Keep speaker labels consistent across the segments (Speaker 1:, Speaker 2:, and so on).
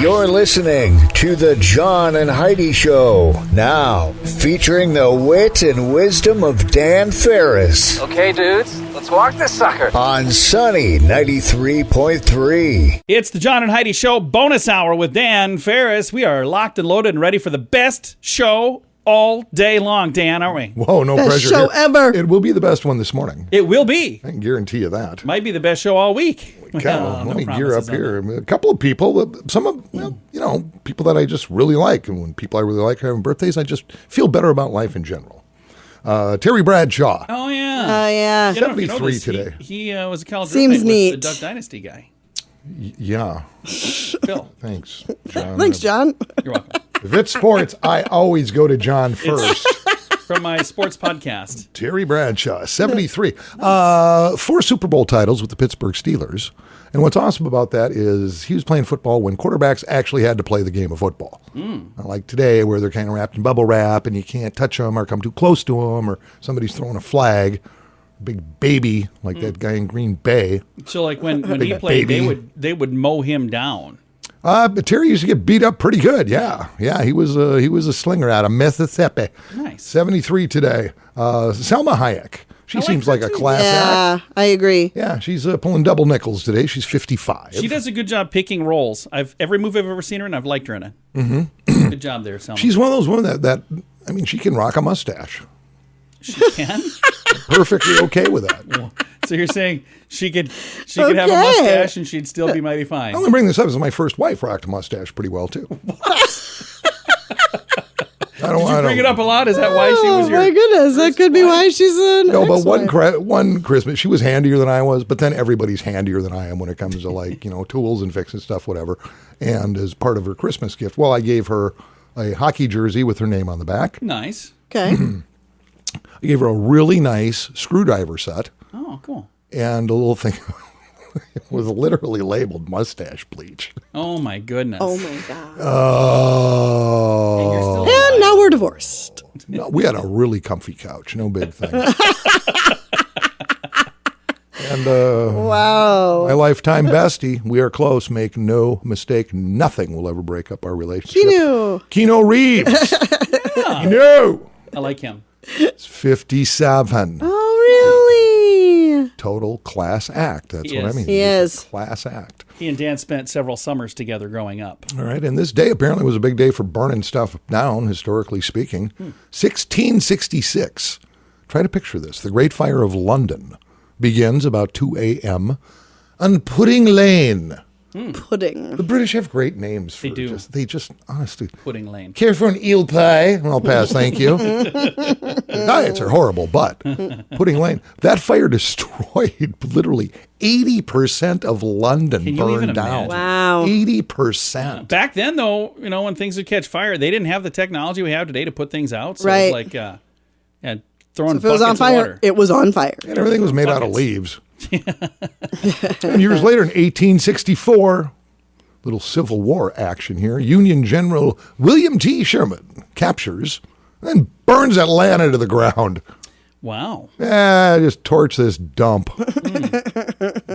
Speaker 1: You're listening to the John and Heidi Show, now featuring the wit and wisdom of Dan Farris.
Speaker 2: Okay, dudes, let's walk this sucker.
Speaker 1: On Sunny 93.3.
Speaker 3: It's the John and Heidi Show bonus hour with Dan Farris. We are locked and loaded and ready for the best show all day long, Dan, aren't we?
Speaker 4: Whoa, no
Speaker 5: Best
Speaker 4: pressure
Speaker 5: show
Speaker 4: here.
Speaker 5: ever.
Speaker 4: It will be the best one this morning.
Speaker 3: It will be.
Speaker 4: I can guarantee you that.
Speaker 3: Might be the best show all week.
Speaker 4: Let me gear up
Speaker 3: promises on
Speaker 4: here. A couple of people, some of, people that I just really like. And when people I really like are having birthdays, I just feel better about life in general. Terry Bradshaw.
Speaker 3: Oh, yeah.
Speaker 5: Yeah.
Speaker 4: 73 today.
Speaker 3: He was a college
Speaker 5: Seems
Speaker 3: roommate
Speaker 5: neat.
Speaker 3: with the Duck Dynasty guy.
Speaker 4: Yeah.
Speaker 3: Phil,
Speaker 4: Thanks, John.
Speaker 5: Thanks, John.
Speaker 3: you're welcome.
Speaker 4: If it's sports, I always go to John first.
Speaker 3: From my sports podcast.
Speaker 4: Terry Bradshaw, 73. 4 Super Bowl titles with the Pittsburgh Steelers. And what's awesome about that is he was playing football when quarterbacks actually had to play the game of football. Not like today where they're kind of wrapped in bubble wrap and you can't touch them or come too close to them or somebody's throwing a flag. Big baby like that guy in Green Bay.
Speaker 3: So, like, when he played,
Speaker 4: baby.
Speaker 3: they would mow him down.
Speaker 4: But Terry used to get beat up pretty good. Yeah. He was a slinger out of Mississippi.
Speaker 3: Nice.
Speaker 4: 73 today. Selma Hayek. She
Speaker 3: like
Speaker 4: seems
Speaker 3: her
Speaker 4: like a
Speaker 3: too.
Speaker 4: class act.
Speaker 5: Yeah, I agree.
Speaker 4: Yeah, she's pulling double nickels today. She's 55.
Speaker 3: She does a good job picking roles. Every movie I've ever seen her in, I've liked her in it. Mm-hmm. Good job there, Selma.
Speaker 4: She's one of those women that she can rock a mustache.
Speaker 3: She can?
Speaker 4: Perfectly okay with that.
Speaker 3: So you're saying she could have a
Speaker 5: Okay.
Speaker 3: mustache and she'd still be mighty fine.
Speaker 4: I only bring this up because my first wife rocked a mustache pretty well too.
Speaker 3: Did you bring it up a lot? Is that why she was
Speaker 5: Oh,
Speaker 3: your...
Speaker 5: my goodness. That could be why she's an
Speaker 4: No, but
Speaker 5: ex-wife.
Speaker 4: one Christmas, she was handier than I was, but then everybody's handier than I am when it comes to tools and fixing stuff, whatever. And as part of her Christmas gift, I gave her a hockey jersey with her name on the back.
Speaker 3: Nice.
Speaker 5: Okay.
Speaker 4: I gave her a really nice screwdriver set
Speaker 3: Oh, cool.
Speaker 4: and a little thing. It was literally labeled mustache bleach.
Speaker 3: Oh, my goodness.
Speaker 5: Oh, my God.
Speaker 3: And you're
Speaker 4: Oh.
Speaker 3: still
Speaker 5: And now we're divorced.
Speaker 4: No, we had a really comfy couch. No big thing. And
Speaker 5: Wow.
Speaker 4: my lifetime bestie, we are close. Make no mistake. Nothing will ever break up our relationship. Keanu Reeves. No.
Speaker 3: I like him.
Speaker 4: It's 57.
Speaker 5: Oh, really?
Speaker 4: Total class act. That's
Speaker 3: He
Speaker 4: what I
Speaker 3: is.
Speaker 4: mean.
Speaker 5: He is.
Speaker 4: Class act.
Speaker 3: He and Dan spent several summers together growing up.
Speaker 4: All right. And this day apparently was a big day for burning stuff down, historically speaking. 1666. Try to picture this. The Great Fire of London begins about 2 a.m. on Pudding Lane.
Speaker 5: Pudding.
Speaker 4: The British have great names. For
Speaker 3: They do.
Speaker 4: They just, honestly.
Speaker 3: Pudding Lane.
Speaker 4: Care for an eel pie? I'll pass, thank you. Diets are horrible, but Pudding Lane. That fire destroyed literally 80% of London.
Speaker 3: Can you even
Speaker 4: burned down.
Speaker 3: imagine?
Speaker 5: Wow.
Speaker 4: 80%.
Speaker 3: Back then, though, when things would catch fire, they didn't have the technology we have today to put things out. So
Speaker 5: Right.
Speaker 3: it was like throwing
Speaker 5: If it was on
Speaker 3: buckets of
Speaker 5: fire,
Speaker 3: water.
Speaker 5: it was on fire.
Speaker 4: And everything was made out of
Speaker 3: Buckets.
Speaker 4: leaves. And years later, in 1864, little Civil War action here. Union General William T. Sherman captures and burns Atlanta to the ground.
Speaker 3: Wow.
Speaker 4: Just torch this dump.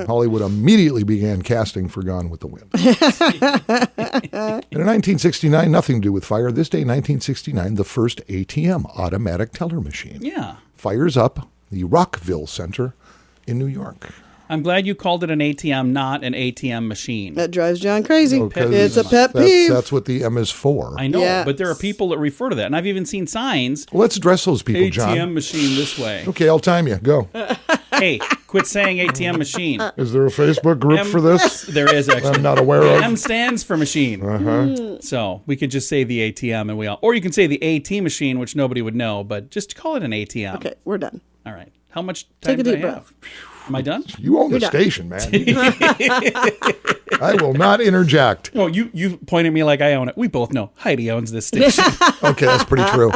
Speaker 4: Hollywood immediately began casting for Gone with the Wind. And in 1969, nothing to do with fire. This day, 1969, the first ATM, automatic teller machine,
Speaker 3: Yeah.
Speaker 4: fires up the Rockville Center in New York.
Speaker 3: I'm glad you called it an ATM, not an ATM machine.
Speaker 5: That drives John crazy.
Speaker 4: Because
Speaker 5: It's a pet peeve.
Speaker 4: That's what the M is for.
Speaker 3: I know,
Speaker 5: Yes.
Speaker 3: but there are people that refer to that. And I've even seen signs,
Speaker 4: Well, let's address those people,
Speaker 3: ATM
Speaker 4: John.
Speaker 3: machine this way.
Speaker 4: Okay, I'll time you. Go.
Speaker 3: Hey, quit saying ATM machine.
Speaker 4: Is there a Facebook group for this?
Speaker 3: There is actually.
Speaker 4: I'm not aware of.
Speaker 3: M stands for machine. So we could just say the ATM or you can say the AT machine, which nobody would know, but just call it an ATM.
Speaker 5: Okay, we're done.
Speaker 3: All right. How much time
Speaker 5: Take a
Speaker 3: do I
Speaker 5: deep
Speaker 3: have?
Speaker 5: breath.
Speaker 3: Am I done?
Speaker 4: You own the
Speaker 5: done.
Speaker 4: station, man. I will not interject.
Speaker 3: Oh, you point at me like I own it. We both know Heidi owns this station.
Speaker 4: Okay, that's pretty true.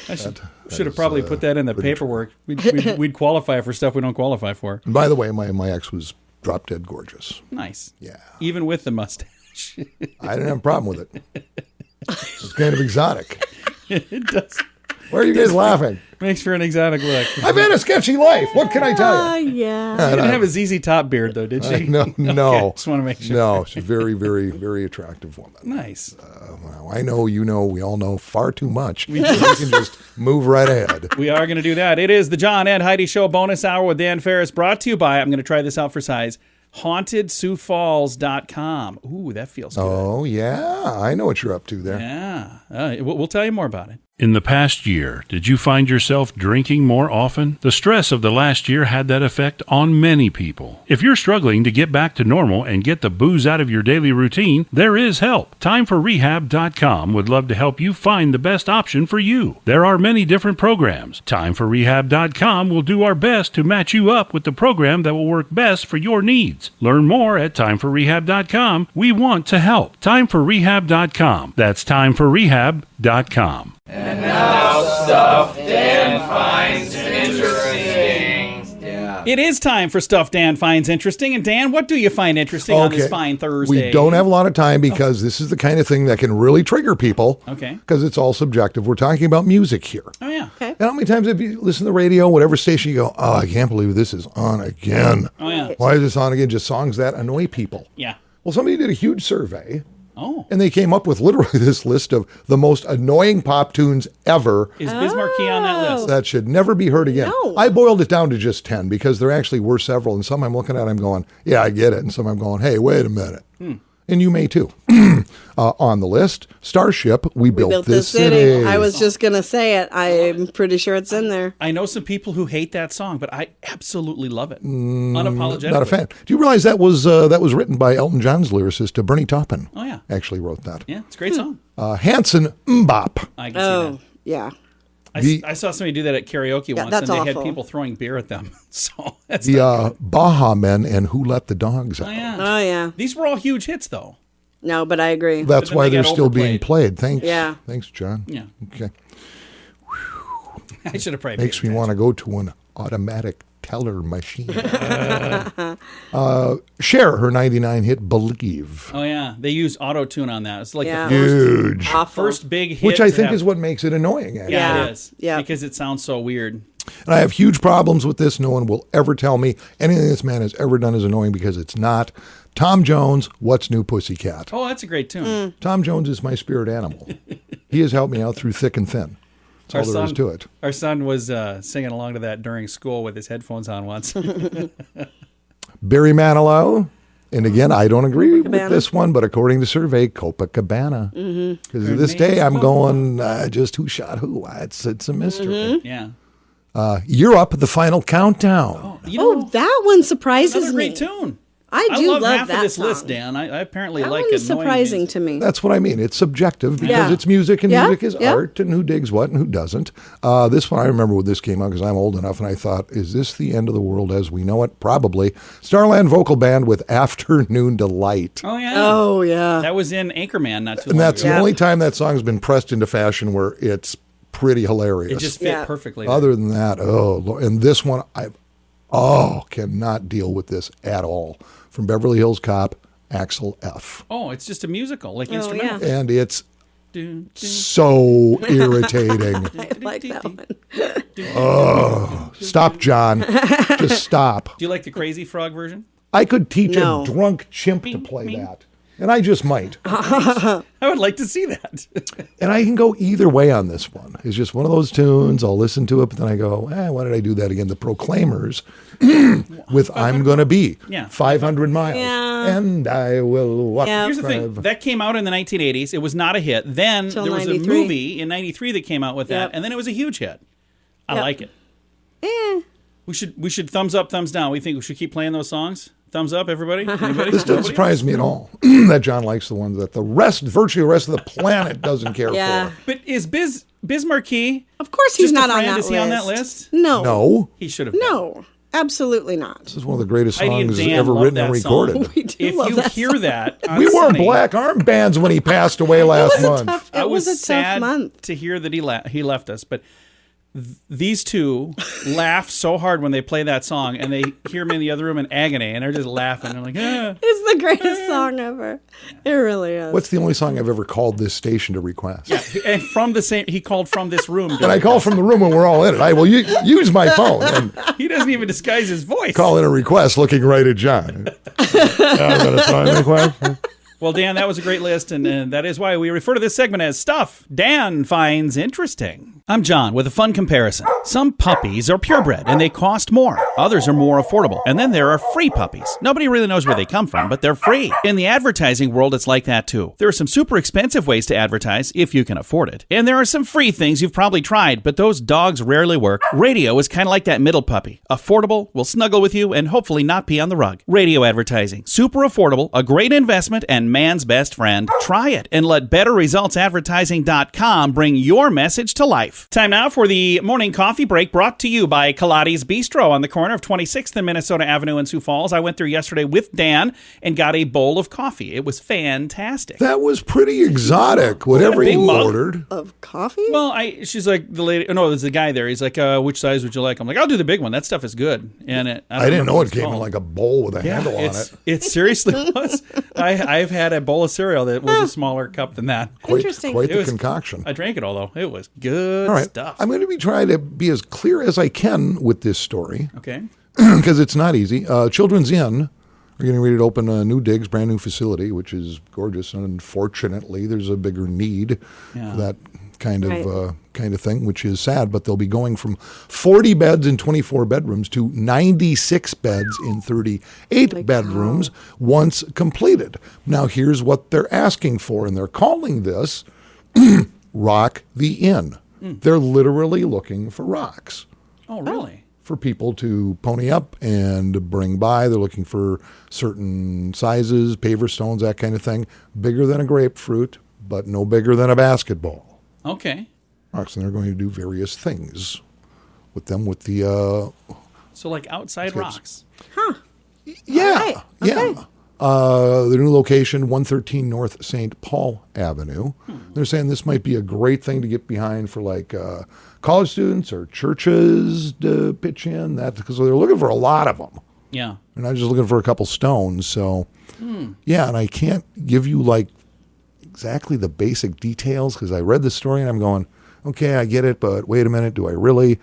Speaker 3: I should have probably put that in the paperwork. We'd qualify for stuff we don't qualify for.
Speaker 4: And by the way, my ex was drop dead gorgeous.
Speaker 3: Nice.
Speaker 4: Yeah.
Speaker 3: Even with the mustache.
Speaker 4: I didn't have a problem with it. It's kind of exotic.
Speaker 3: It does.
Speaker 4: Why are you guys laughing?
Speaker 3: Makes for an exotic look.
Speaker 4: I've had a sketchy life. What can I tell you?
Speaker 5: Yeah.
Speaker 3: She didn't have a ZZ Top beard, though, did she?
Speaker 4: No.
Speaker 3: Okay, just want to make sure.
Speaker 4: No, she's a very, very, very attractive woman.
Speaker 3: Nice.
Speaker 4: Well, I know, you know, we all know far too much. We can just move right ahead.
Speaker 3: We are going to do that. It is the John and Heidi Show bonus hour with Dan Farris, brought to you by, I'm going to try this out for size, HauntedSiouxFalls.com. Ooh, that feels good.
Speaker 4: Oh, yeah. I know what you're up to there.
Speaker 3: Yeah. We'll tell you more about it.
Speaker 6: In the past year, did you find yourself drinking more often? The stress of the last year had that effect on many people. If you're struggling to get back to normal and get the booze out of your daily routine, there is help. Time4Rehab.com would love to help you find the best option for you. There are many different programs. Time4Rehab.com will do our best to match you up with the program that will work best for your needs. Learn more at Time4Rehab.com. We want to help. Time4Rehab.com. That's Time4Rehab.com.
Speaker 3: It is time for Stuff Dan Finds Interesting. And Dan, what do you find interesting on this fine Thursday?
Speaker 4: We don't have a lot of time because this is the kind of thing that can really trigger people.
Speaker 3: Okay.
Speaker 4: Because it's all subjective. We're talking about music here.
Speaker 3: Oh, yeah.
Speaker 5: Okay.
Speaker 4: And how many times have you listened to the radio, whatever station, you go, oh, I can't believe this is on again.
Speaker 3: Oh, yeah.
Speaker 4: Why is this on again? Just songs that annoy people.
Speaker 3: Yeah.
Speaker 4: Well, somebody did a huge survey.
Speaker 3: Oh.
Speaker 4: And they came up with literally this list of the most annoying pop tunes ever
Speaker 3: Is Biz Markie on that list?
Speaker 4: that should never be heard again.
Speaker 5: No.
Speaker 4: I boiled it down to just 10 because there actually were several. And some I'm looking at, I'm going, yeah, I get it. And some I'm going, hey, wait a minute. And you may too. On the list, Starship, We Built This City.
Speaker 5: I was just going to say it. I'm pretty sure it's in there.
Speaker 3: I know some people who hate that song, but I absolutely love it. Unapologetically.
Speaker 4: Not a fan. Do you realize that was written by Elton John's lyricist, Bernie Taupin?
Speaker 3: Oh, yeah.
Speaker 4: Actually wrote that.
Speaker 3: Yeah, it's a great song.
Speaker 4: Hanson Mbop.
Speaker 3: I can see
Speaker 5: Oh,
Speaker 3: that.
Speaker 5: yeah.
Speaker 3: I saw somebody do that at karaoke once,
Speaker 5: that's
Speaker 3: and they
Speaker 5: awful.
Speaker 3: had people throwing beer at them. So that's
Speaker 4: The Baha Men and Who Let the Dogs Out.
Speaker 3: Oh, yeah.
Speaker 5: Oh, yeah.
Speaker 3: These were all huge hits, though.
Speaker 5: No, but I agree.
Speaker 4: That's
Speaker 3: then
Speaker 4: why
Speaker 3: they
Speaker 4: they're
Speaker 3: got
Speaker 4: still being
Speaker 3: overplayed.
Speaker 4: played. Thanks.
Speaker 5: Yeah.
Speaker 4: Thanks, John.
Speaker 3: Yeah.
Speaker 4: Okay.
Speaker 3: I should have probably
Speaker 4: Makes me want to go to an automatic teller machine. Cher, her 99 hit Believe.
Speaker 3: Oh, yeah. They used auto-tune on that. It's like
Speaker 5: Yeah.
Speaker 3: the first,
Speaker 4: Huge.
Speaker 5: Awful.
Speaker 3: first big hit.
Speaker 4: Which I
Speaker 3: to
Speaker 4: think
Speaker 3: have-
Speaker 4: is what makes it annoying, actually.
Speaker 3: Yeah,
Speaker 5: Yeah.
Speaker 3: it is.
Speaker 5: Yeah.
Speaker 3: Because it sounds so weird.
Speaker 4: And I have huge problems with this. No one will ever tell me anything this man has ever done is annoying because it's not. Tom Jones, What's New Pussycat?
Speaker 3: Oh, that's a great tune.
Speaker 4: Tom Jones is my spirit animal. He has helped me out through thick and thin. That's all there is to it.
Speaker 3: Our son was singing along to that during school with his headphones on once.
Speaker 4: Barry Manilow. And again, I don't agree with
Speaker 5: Copacabana.
Speaker 4: this one, but according to survey, Copacabana. Because to this day, I'm going, just who shot who? It's a mystery.
Speaker 3: Yeah.
Speaker 4: Europe, The Final Countdown.
Speaker 3: You know,
Speaker 5: Oh, that one surprises
Speaker 3: another
Speaker 5: me.
Speaker 3: great tune.
Speaker 5: I do
Speaker 3: love half
Speaker 5: that
Speaker 3: of this
Speaker 5: song.
Speaker 3: list, Dan. I apparently
Speaker 5: That
Speaker 3: like
Speaker 5: one is
Speaker 3: annoying
Speaker 5: surprising
Speaker 3: music.
Speaker 5: to me.
Speaker 4: That's what I mean. It's subjective because
Speaker 5: Yeah.
Speaker 4: it's music and
Speaker 5: Yeah,
Speaker 4: music is
Speaker 5: yeah.
Speaker 4: art and who digs what and who doesn't. This one, I remember when this came out because I'm old enough and I thought, is this the end of the world as we know it? Probably. Starland Vocal Band with Afternoon Delight.
Speaker 3: Oh, yeah.
Speaker 5: Oh, yeah.
Speaker 3: That was in Anchorman not too
Speaker 4: And
Speaker 3: long
Speaker 4: that's
Speaker 3: ago.
Speaker 4: the
Speaker 5: Yeah.
Speaker 4: only time that song's been pressed into fashion where it's pretty hilarious.
Speaker 3: It just fit
Speaker 5: Yeah.
Speaker 3: perfectly.
Speaker 4: Other than that, oh, Lord. And this one, I cannot deal with this at all. From Beverly Hills Cop, Axel F.
Speaker 3: Oh, it's just a musical, like
Speaker 5: Oh,
Speaker 3: instrumental.
Speaker 5: yeah.
Speaker 4: And it's
Speaker 3: Dun, dun.
Speaker 4: so irritating.
Speaker 5: I like that one.
Speaker 4: Stop, John. Just stop.
Speaker 3: Do you like the Crazy Frog version?
Speaker 4: I could teach
Speaker 5: No.
Speaker 4: a drunk chimp to play that. And I just might.
Speaker 3: I would like to see that.
Speaker 4: And I can go either way on this one. It's just one of those tunes. I'll listen to it, but then I go, why did I do that again? The Proclaimers with I'm Gonna Be.
Speaker 3: Yeah.
Speaker 4: 500 miles.
Speaker 5: Yeah.
Speaker 4: And I will walk.
Speaker 5: Yeah.
Speaker 3: Here's the thing. That came out in the 1980s. It was not a hit. Then
Speaker 5: Till
Speaker 3: there was
Speaker 5: 93.
Speaker 3: a movie in 93 that came out with that,
Speaker 5: Yep.
Speaker 3: and then it was a huge hit. I
Speaker 5: Yep.
Speaker 3: like it.
Speaker 5: Eh.
Speaker 3: We should thumbs up, thumbs down. We think we should keep playing those songs? Thumbs up, everybody? Anybody?
Speaker 4: This doesn't
Speaker 3: Nobody?
Speaker 4: surprise me at all that John likes the ones that virtually the rest of the planet doesn't care
Speaker 5: Yeah.
Speaker 4: for.
Speaker 3: But is Biz Markie
Speaker 5: Of course he's
Speaker 3: just
Speaker 5: not
Speaker 3: a
Speaker 5: on
Speaker 3: friend?
Speaker 5: that
Speaker 3: Is
Speaker 5: list.
Speaker 3: he on that list?
Speaker 5: No.
Speaker 4: No.
Speaker 3: He should have been.
Speaker 5: No. Absolutely not.
Speaker 4: This is one of the greatest
Speaker 3: Heidi and
Speaker 4: songs
Speaker 3: Dan
Speaker 4: ever
Speaker 3: love
Speaker 4: written and
Speaker 3: that song.
Speaker 4: recorded.
Speaker 5: We do
Speaker 3: If
Speaker 5: love
Speaker 3: you
Speaker 5: that
Speaker 3: hear
Speaker 5: song.
Speaker 3: that, on
Speaker 4: We wore
Speaker 3: Sunny,
Speaker 4: black armbands when he passed away last month.
Speaker 5: It was a tough
Speaker 3: sad
Speaker 5: month.
Speaker 3: to hear that he left us. But these two laugh so hard when they play that song, and they hear me in the other room in agony, and they're just laughing. They're like, ah.
Speaker 5: It's the greatest song ever. It really is.
Speaker 4: What's the only song I've ever called this station to request?
Speaker 3: Yeah, and from the same, he called from this room.
Speaker 4: And I call from the room when we're all in it. I will use my phone and
Speaker 3: He doesn't even disguise his voice.
Speaker 4: call in a request looking right at John. I've got a song request.
Speaker 3: Well, Dan, that was a great list, and that is why we refer to this segment as Stuff Dan Finds Interesting. I'm John with a fun comparison. Some puppies are purebred, and they cost more. Others are more affordable. And then there are free puppies. Nobody really knows where they come from, but they're free. In the advertising world, it's like that too. There are some super expensive ways to advertise, if you can afford it. And there are some free things you've probably tried, but those dogs rarely work. Radio is kind of like that middle puppy. Affordable, will snuggle with you, and hopefully not pee on the rug. Radio advertising. Super affordable, a great investment, and man's best friend. Try it and let BetterResultsAdvertising.com bring your message to life. Time now for the morning coffee break brought to you by Kaladi's Bistro on the corner of 26th and Minnesota Avenue in Sioux Falls. I went there yesterday with Dan and got a bowl of coffee. It was fantastic.
Speaker 4: That was pretty exotic, whatever
Speaker 3: big
Speaker 4: you
Speaker 3: mug
Speaker 4: ordered.
Speaker 5: Of coffee?
Speaker 3: Well, she's like, the lady, oh no, there's the guy there. He's like, which size would you like? I'm like, I'll do the big one. That stuff is good. And
Speaker 4: I didn't know it came in like a bowl with a handle on it.
Speaker 3: It seriously was. I've had a bowl of cereal that was a smaller cup than that.
Speaker 5: Interesting.
Speaker 4: Quite
Speaker 3: It
Speaker 4: the
Speaker 3: was-
Speaker 4: concoction.
Speaker 3: I drank it all though. It was good
Speaker 4: All right.
Speaker 3: stuff.
Speaker 4: I'm going to be trying to be as clear as I can with this story
Speaker 3: Okay.
Speaker 4: because it's not easy. Children's Inn are getting ready to open a new Diggs, brand new facility, which is gorgeous. And unfortunately, there's a bigger need for that kind of thing, which is sad. But they'll be going from 40 beds in 24 bedrooms to 96 beds in 38 bedrooms once completed. Now, here's what they're asking for, and they're calling this Rock the Inn. They're literally looking for rocks
Speaker 3: Oh, really?
Speaker 4: for people to pony up and bring by. They're looking for certain sizes, paver stones, that kind of thing. Bigger than a grapefruit, but no bigger than a basketball.
Speaker 3: Okay.
Speaker 4: Rocks, and they're going to do various things with them with the
Speaker 3: So like outside rocks.
Speaker 4: yeah.
Speaker 5: right. Okay.
Speaker 4: The new location, 113 North St. Paul Avenue. They're saying this might be a great thing to get behind for like college students or churches to pitch in. That because they're looking for a lot of them.
Speaker 3: Yeah.
Speaker 4: They're not just looking for a couple stones. So, yeah, and I can't give you like exactly the basic details because I read the story and I'm going, okay, I get it, but wait a minute, do I really?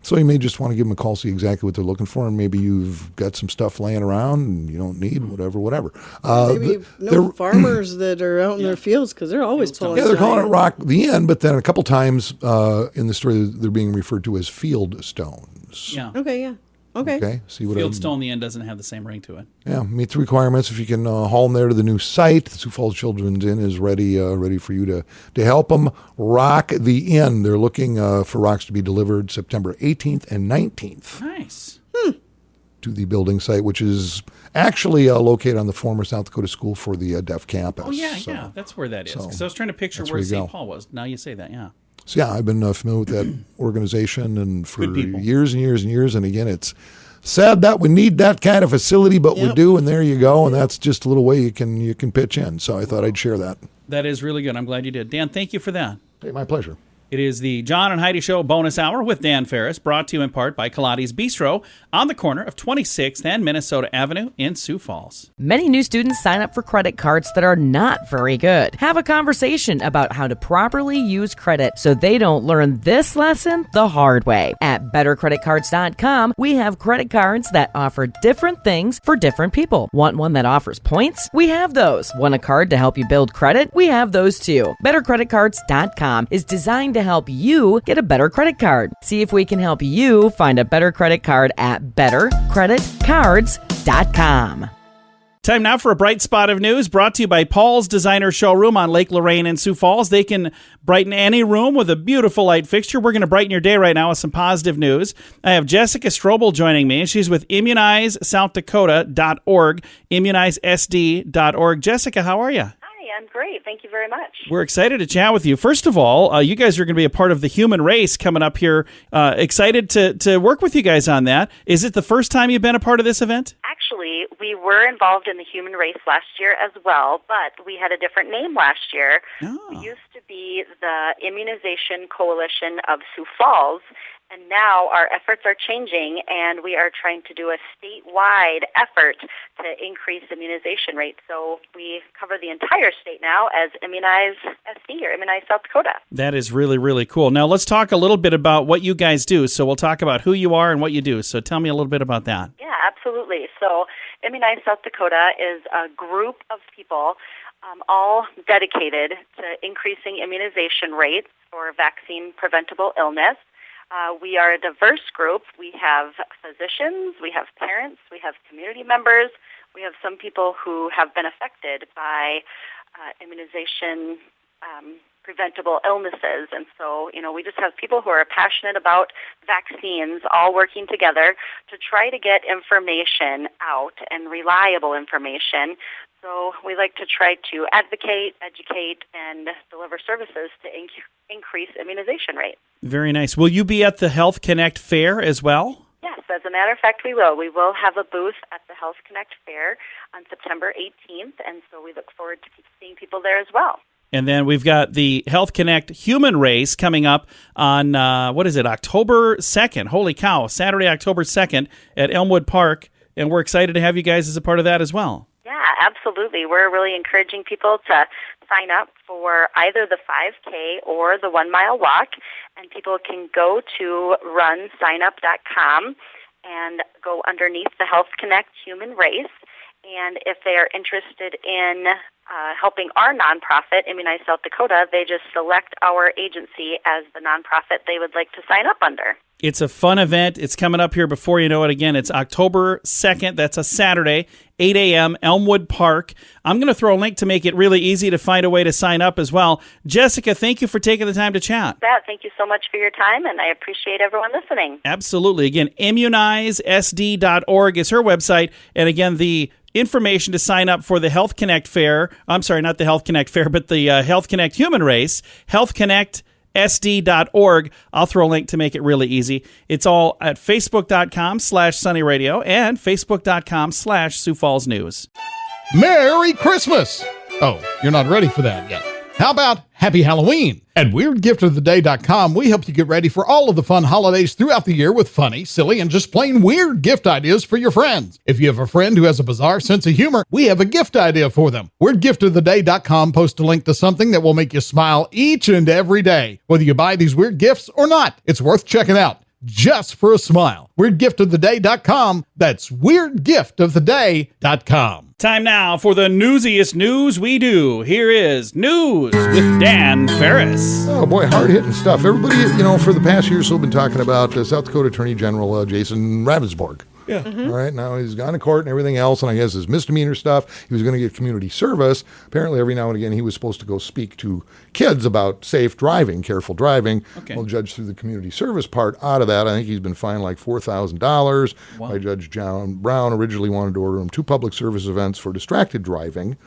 Speaker 4: So you may just want to give them a call, see exactly what they're looking for, and maybe you've got some stuff laying around and you don't need whatever.
Speaker 5: Maybe no farmers that are out in their fields because they're always pulling.
Speaker 4: Yeah, they're calling it
Speaker 5: signs.
Speaker 4: Rock the Inn, but then a couple times in the story they're being referred to as field stones.
Speaker 3: Yeah.
Speaker 5: Okay, yeah. Okay.
Speaker 4: Okay, see what
Speaker 3: Fieldstone in the end doesn't have the same ring to it.
Speaker 4: Yeah, meet the requirements. If you can haul them there to the new site, the Sioux Falls Children's Inn is ready for you to help them rock the inn. They're looking for rocks to be delivered September 18th and 19th
Speaker 3: Nice.
Speaker 4: to the building site, which is actually located on the former South Dakota School for the Deaf Campus.
Speaker 3: Oh yeah,
Speaker 4: So-
Speaker 3: yeah. That's where that is.
Speaker 4: so
Speaker 3: Because I was trying to picture
Speaker 4: that's
Speaker 3: where
Speaker 4: where you go.
Speaker 3: St. Paul was. Now you say that, yeah.
Speaker 4: So yeah, I've been familiar with that organization and for
Speaker 3: Good people.
Speaker 4: years and years and years. And again, it's sad that we need that kind of facility, but we
Speaker 5: Yep.
Speaker 4: do, and there you go. And that's just a little way you can pitch in. So I thought I'd share that.
Speaker 3: That is really good. I'm glad you did. Dan, thank you for that.
Speaker 4: Hey, my pleasure.
Speaker 3: It is the John and Heidi Show bonus hour with Dan Farris, brought to you in part by Kaladi's Bistro on the corner of 26th and Minnesota Avenue in Sioux Falls.
Speaker 7: Many new students sign up for credit cards that are not very good. Have a conversation about how to properly use credit so they don't learn this lesson the hard way. At bettercreditcards.com, we have credit cards that offer different things for different people. Want one that offers points? We have those. Want a card to help you build credit? We have those too. Bettercreditcards.com is designed to help you get a better credit card. See if we can help you find a better credit card at bettercreditcards.com.
Speaker 3: Time now for a bright spot of news brought to you by Paul's Designer Showroom on Lake Lorraine in Sioux Falls. They can brighten any room with a beautiful light fixture. We're going to brighten your day right now with some positive news. I have Jessica Strobel joining me. She's with ImmunizeSouthDakota.org, ImmunizeSD.org. Jessica, how are you?
Speaker 8: I'm great. Thank you very much.
Speaker 3: We're excited to chat with you. First of all, you guys are going to be a part of the human race coming up here. Excited to work with you guys on that. Is it the first time you've been a part of this event?
Speaker 8: Actually, we were involved in the human race last year as well, but we had a different name last year.
Speaker 3: Oh.
Speaker 8: We used to be the Immunization Coalition of Sioux Falls, and now our efforts are changing, and we are trying to do a statewide effort to increase immunization rates. So we cover the entire state now as ImmunizeSD, or Immunize South Dakota.
Speaker 3: That is really, really cool. Now, let's talk a little bit about what you guys do. So we'll talk about who you are and what you do. So tell me a little bit about that.
Speaker 8: Yeah, absolutely. So Immunize South Dakota is a group of people all dedicated to increasing immunization rates for vaccine-preventable illness. We are a diverse group. We have physicians, we have parents, we have community members, we have some people who have been affected by immunization preventable illnesses. And so, we just have people who are passionate about vaccines all working together to try to get information out and reliable information. So we like to try to advocate, educate, and deliver services to increase immunization rates.
Speaker 3: Very nice. Will you be at the Health Connect Fair as well?
Speaker 8: Yes, as a matter of fact, we will. We will have a booth at the Health Connect Fair on September 18th, and so we look forward to seeing people there as well.
Speaker 3: And then we've got the Health Connect Human Race coming up on, October 2nd. Holy cow, Saturday, October 2nd at Elmwood Park, and we're excited to have you guys as a part of that as well.
Speaker 8: Yeah, absolutely. We're really encouraging people to sign up for either the 5K or the 1 mile walk, and people can go to runsignup.com and go underneath the Health Connect Human Race. And if they are interested in helping our nonprofit, Immunize South Dakota, they just select our agency as the nonprofit they would like to sign up under.
Speaker 3: It's a fun event. It's coming up here before you know it. Again, it's October 2nd. That's a Saturday, 8 a.m., Elmwood Park. I'm going to throw a link to make it really easy to find a way to sign up as well. Jessica, thank you for taking the time to chat.
Speaker 8: Thank you so much for your time, and I appreciate everyone listening.
Speaker 3: Absolutely. Again, ImmunizeSD.org is her website. And again, the information to sign up for the Health Connect Fair. I'm sorry, not the Health Connect Fair, but the Health Connect Human Race, healthconnectsd.org. I'll throw a link to make it really easy. It's all at facebook.com/Sunny Radio and facebook.com/Sioux Falls News.
Speaker 9: Merry Christmas! Oh, you're not ready for that yet. How about Happy Halloween? At WeirdGiftOfTheDay.com, we help you get ready for all of the fun holidays throughout the year with funny, silly, and just plain weird gift ideas for your friends. If you have a friend who has a bizarre sense of humor, we have a gift idea for them. WeirdGiftOfTheDay.com posts a link to something that will make you smile each and every day. Whether you buy these weird gifts or not, it's worth checking out. Just for a smile. WeirdGiftOfTheDay.com. That's WeirdGiftOfTheDay.com.
Speaker 3: Time now for the newsiest news we do. Here is News with Dan Farris.
Speaker 4: Oh, boy, hard-hitting stuff. Everybody, for the past year or so been talking about South Dakota Attorney General Jason Ravensborg. Yeah. All right, now he's gone to court and everything else, and I guess his misdemeanor stuff, he was going to get community service. Apparently, every now and again, he was supposed to go speak to kids about safe driving, careful driving.
Speaker 3: Okay.
Speaker 4: Well, the judge threw the community service part out of that. I think he's been fined like $4,000 by Judge John Brown. Originally wanted to order him 2 public service events for distracted driving.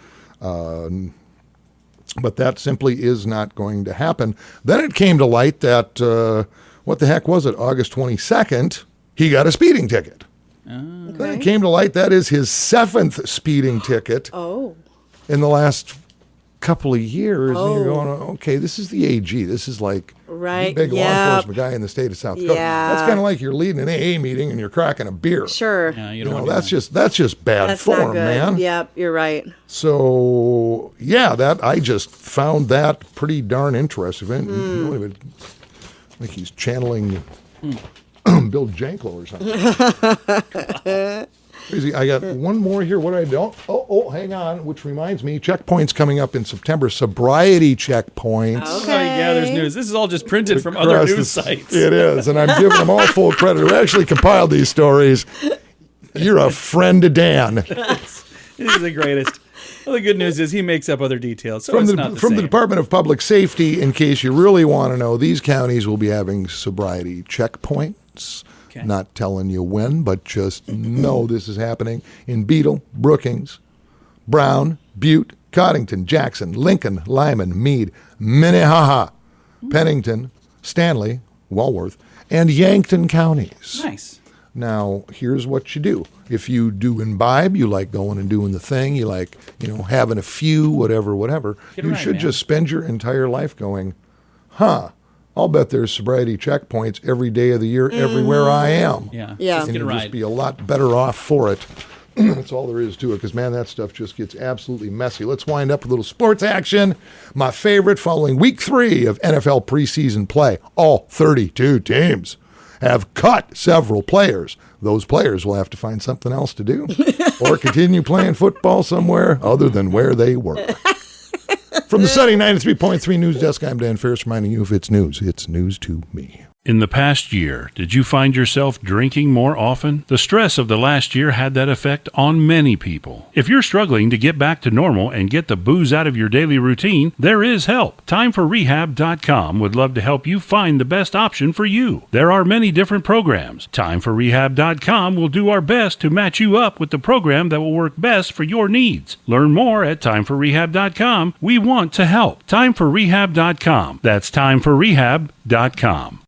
Speaker 4: But that simply is not going to happen. Then it came to light that, what the heck was it, August 22nd, he got a speeding ticket. Then it came to light that is his 7th speeding ticket in the last couple of years. And you're going, okay, this is the AG. This is like the big law enforcement guy in the state of South Dakota.
Speaker 5: Yeah.
Speaker 4: That's kind of like you're leading an AA meeting and you're cracking a beer.
Speaker 5: Sure.
Speaker 3: Yeah,
Speaker 4: You know, that's just bad
Speaker 5: That's
Speaker 4: form,
Speaker 5: not good.
Speaker 4: man.
Speaker 5: Yep, you're right.
Speaker 4: So that I just found that pretty darn interesting. I think he's channeling Bill Janklow or something. Crazy. I got one more here. What do I do? Oh, hang on. Which reminds me, checkpoints coming up in September. Sobriety checkpoints.
Speaker 3: Oh, yeah, there's news. This is all just printed from other news sites.
Speaker 4: It is, and I'm giving them all full credit. Who actually compiled these stories. You're a friend to Dan.
Speaker 3: This is the greatest. Well, the good news is he makes up other details, so
Speaker 4: From
Speaker 3: it's
Speaker 4: the
Speaker 3: not the same.
Speaker 4: Department of Public Safety, in case you really want to know, these counties will be having sobriety checkpoints.
Speaker 3: Okay.
Speaker 4: Not telling you when, but just know this is happening in Beetle, Brookings, Brown, Butte, Coddington, Jackson, Lincoln, Lyman, Meade, Minnehaha, Pennington, Stanley, Walworth, and Yankton counties.
Speaker 3: Nice.
Speaker 4: Now, here's what you do. If you do imbibe, you like going and doing the thing, you like, having a few, whatever, you should just spend your entire life going, I'll bet there's sobriety checkpoints every day of the year, everywhere I am.
Speaker 3: Yeah.
Speaker 4: And you'll just be a lot better off for it. That's all there is to it, because, man, that stuff just gets absolutely messy. Let's wind up with a little sports action. My favorite, following week 3 of NFL preseason play, all 32 teams have cut several players. Those players will have to find something else to do or continue playing football somewhere other than where they were. From the Sunny 93.3 News Desk, I'm Dan Farris, reminding you, if it's news to me.
Speaker 6: In the past year, did you find yourself drinking more often? The stress of the last year had that effect on many people. If you're struggling to get back to normal and get the booze out of your daily routine, there is help. Time4Rehab.com would love to help you find the best option for you. There are many different programs. Time4Rehab.com will do our best to match you up with the program that will work best for your needs. Learn more at Time4Rehab.com. We want to help. Time4Rehab.com. That's Time4Rehab.com.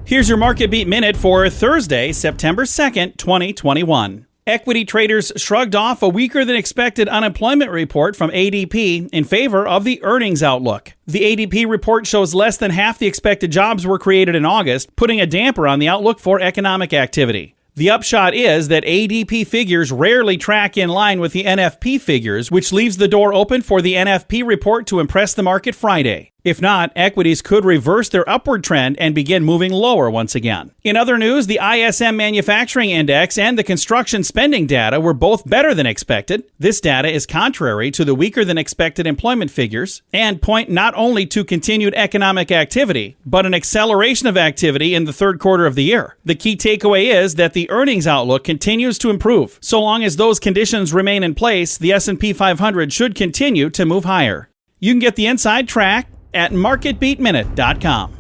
Speaker 3: Here's your Market Beat Minute for Thursday, September 2nd, 2021. Equity traders shrugged off a weaker than expected unemployment report from ADP in favor of the earnings outlook. The ADP report shows less than half the expected jobs were created in August, putting a damper on the outlook for economic activity. The upshot is that ADP figures rarely track in line with the NFP figures, which leaves the door open for the NFP report to impress the market Friday. If not, equities could reverse their upward trend and begin moving lower once again. In other news, the ISM Manufacturing Index and the construction spending data were both better than expected. This data is contrary to the weaker than expected employment figures and point not only to continued economic activity, but an acceleration of activity in the third quarter of the year. The key takeaway is that the earnings outlook continues to improve. So long as those conditions remain in place, the S&P 500 should continue to move higher. You can get the inside track at marketbeatminute.com.